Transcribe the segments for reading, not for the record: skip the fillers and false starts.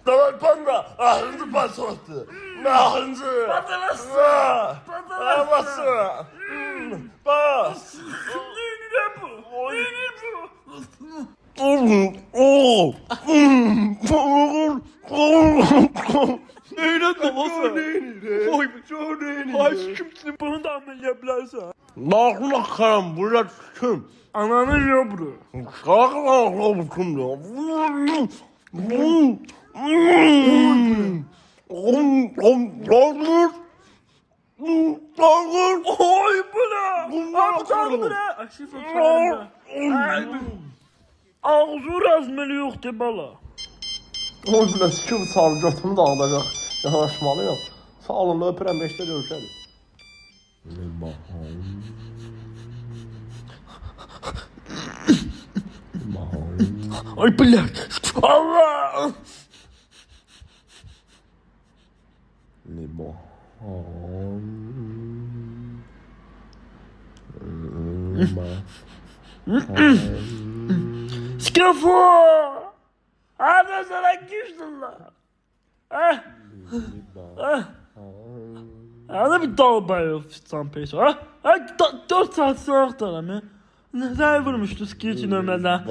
Давай, панда! Ahıncı basıttı. Ahıncı! Patatası! Bas! Bas! Ne bu? Ne bu? Öyle babası. Oy Çok neyini? ay kimsin bunu da anlayabilirsin. Nakla karam burada kim? Ananın yobru. Kalk kim ya? Oy bu ne? Abi tanrı bu ne? Aşifre tanrı. Ağzı razmeli yoktu bala. Oy bu ne sikim sarı götümü dağılacak. Yanaşmalıyım. Sağ olun öpürəm 5'te görüşelim. Ay bırak. Allah. Skafo. Hadi sana girsin lan. Hadi bir dalba yok sen peşe. Ha? 4 saat sonra mı? Neden vurmuştu skiçin ömreden?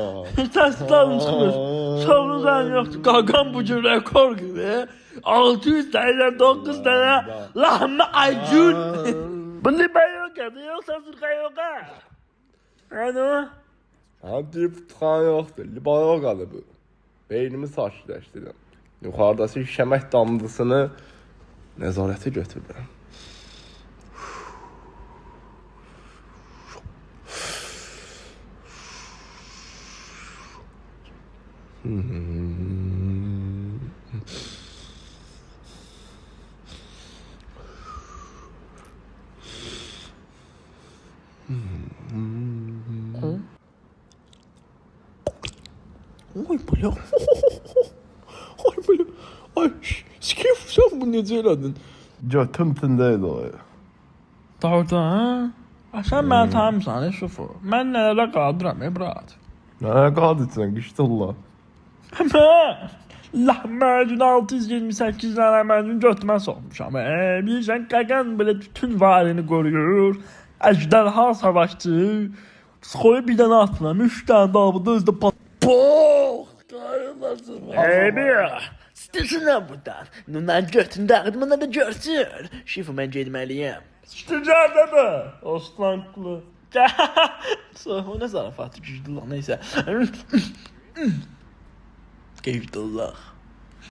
Tersli almış kız. Sorunuzdan yoktu. Kakan bucu rekor gibi. 600 tane 9 tane lahme acun. Bunu ben yok ya. Yoksa sırka yok ha. Hadi o. Hadi tutan yoktur. Libana qalıb bu. Beynimi sakitləşdirəm. Yuxarıdakı şəmək damlısını nəzarətə götürürəm. Oy böyle. Ay böyle. Ay skif sen bunu necə elədin? Götüm tindəydi o ya. Doğru ha? Sen beni tanımsan şoför. Ben nelerle qadıram brat. Nə qadısan qışdıllah. Ama lahmacun 628 tane lahmacun götüme sokmuşam. Bilirsen kakan böyle bütün varını koruyor. Ejderha savaşçı. Koyu bir tane atlam. 3 tane daha da özde pat. Pox! Qayılasın. Bir. Sitesine buradan. Nundan götün dağıtmana da görsün. Şifre ben gelmeliyim. İşte cehenneme. Oslanklı. O ne zarafatı cüzdü lan neyse. Keyifli Allah.